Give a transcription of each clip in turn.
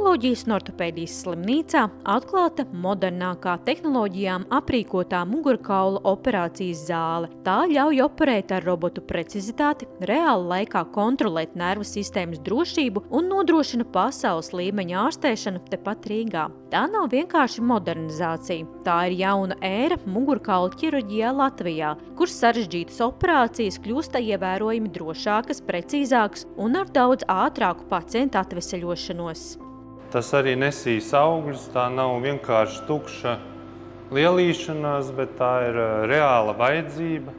Onkoloģijas un ortopēdijas slimnīcā atklāta modernākā tehnoloģijām aprīkotā mugurkaula operācijas zāle. Tā ļauj operēt ar robotu precizitāti, reāla laikā kontrolēt nervu sistēmas drošību un nodrošina pasaules līmeņa ārstēšanu tepat Rīgā. Tā nav vienkārši modernizācija. Tā ir jauna ēra mugurkaula ķirurģijā Latvijā, kur sarežģītas operācijas kļūst ievērojami drošākas, precīzākas un ar daudz ātrāku pacientu atveseļošanos. Tas arī nesīs augļus, tā nav vienkārši tukša lielīšanās, bet tā ir reāla vajadzība,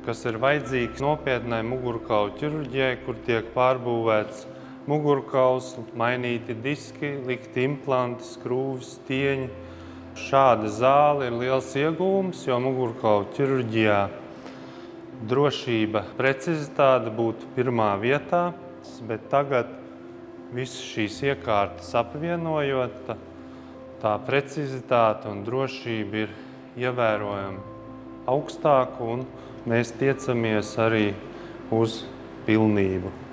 kas ir vajadzīgs nopietnai mugurkaula ķirurģijai, kur tiek pārbūvēts mugurkauls, mainīti diski, likti implanti, skrūvis, stieņi. Šāda zāle ir liels iegūms, jo mugurkaula ķirurģijā drošība, precizitāte būtu pirmā vietā, bet tagad visas šīs iekārtas apvienojot, tā precizitāte un drošība ir ievērojami augstāka un mēs tiecamies arī uz pilnību.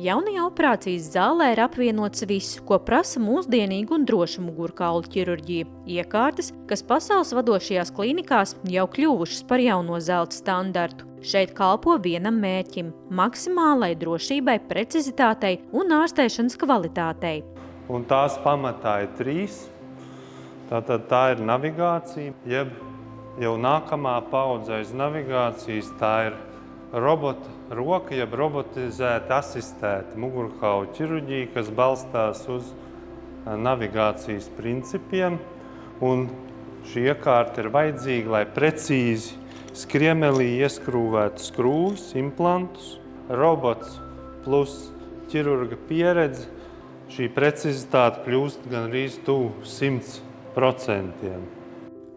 Jaunajā operācijas zālē ir apvienots viss, ko prasa mūsdienīga un droša mugurkaula ķirurģija. Iekārtas, kas pasaules vadošajās klīnikās jau kļuvušas par jauno zelta standartu. Šeit kalpo vienam mērķim – maksimālai drošībai, precizitātei un ārstēšanas kvalitātei. Un tās pamatā ir 3. Tātad tā ir navigācija, jeb jau nākamā paudze aiz navigācijas, tā ir robota roka, jeb robotizēta asistēta mugurkaula ķirurģija, kas balstās uz navigācijas principiem. Un šī iekārta ir vajadzīga, lai precīzi skriemelī ieskrūvētu skrūvis, implantus. Robots plus ķirurga pieredze, šī precizitāte kļūst gandrīz tuvu 100%.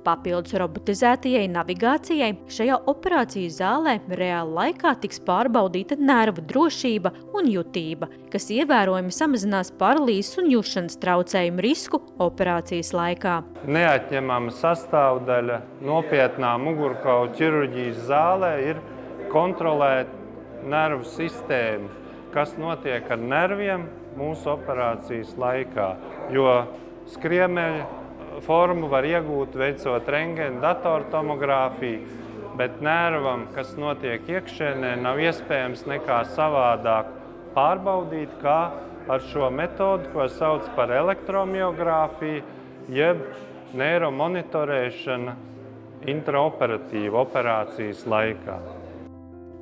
Papildus robotizētajai navigācijai šajā operācijas zālē reāla laikā tiks pārbaudīta nervu drošība un jutība, kas ievērojami samazinās paralīzes un jušanas traucējumu risku operācijas laikā. Neatņemama sastāvdaļa nopietnā mugurkaula ķirurģijas zālē ir kontrolēt nervu sistēmu, kas notiek ar nerviem mūsu operācijas laikā, jo skriemeļa formu var iegūt, veicot rentgena datortomogrāfiju, bet nervam, kas notiek iekšēnē, nav iespējams nekā savādāk pārbaudīt, kā ar šo metodu, ko sauc par elektromiogrāfiju, jeb neiromonitorēšana intraoperatīva operācijas laikā.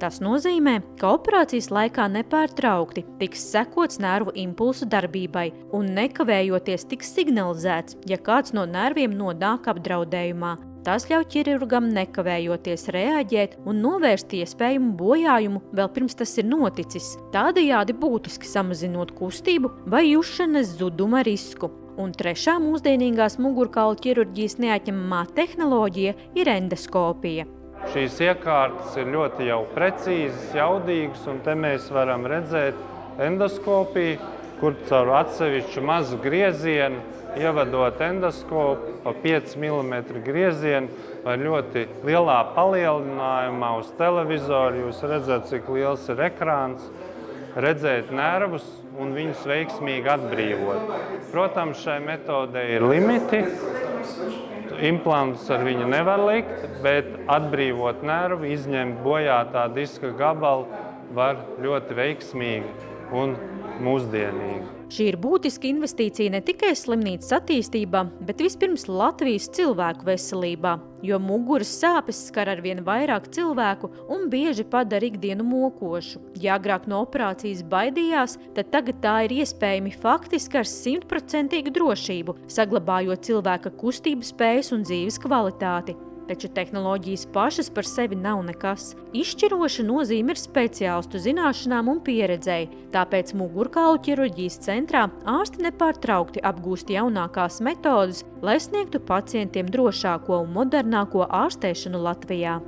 Tas nozīmē, ka operācijas laikā nepārtraukti tiks sekots nervu impulsu darbībai un nekavējoties tiks signalizēts, ja kāds no nerviem nonāk apdraudējumā. Tas ļauj ķirurgam nekavējoties reaģēt un novērst iespējamu bojājumu vēl pirms tas ir noticis, tādējādi būtiski samazinot kustību vai jušanas zuduma risku. Un trešā mūsdienīgās mugurkaula ķirurģijas neatņemamā tehnoloģija ir endoskopija. Šīs iekārtas ir ļoti jau precīzas, jaudīgas, un te mēs varam redzēt endoskopiju, kur caur atsevišķu mazu griezienu, ievadot endoskopu pa 5 mm griezienu vai ļoti lielā palielinājumā uz televizoru. Jūs redzat, cik liels ir ekrāns, redzēt nervus un viņus veiksmīgi atbrīvot. Protams, šai metodei ir limiti. Implantus ar viņu nevar likt, bet atbrīvot nervu, izņemt bojātā diska gabalu var ļoti veiksmīgi un mūsdienīgi. Šī ir būtiska investīcija ne tikai slimnīcas attīstībā, bet vispirms Latvijas cilvēku veselībā, jo muguras sāpes skar arvien vairāk cilvēku un bieži padara ikdienu mokošu. Ja agrāk no operācijas baidījās, tad tagad tā ir iespējami faktiski ar 100% drošību, saglabājot cilvēka kustību spējas un dzīves kvalitāti. Taču tehnoloģijas pašas par sevi nav nekas. Izšķiroša nozīme ir speciālistu zināšanām un pieredzei, tāpēc mugurkaulu ķirurģijas centrā ārsti nepārtraukti apgūst jaunākās metodes, lai sniegtu pacientiem drošāko un modernāko ārstēšanu Latvijā.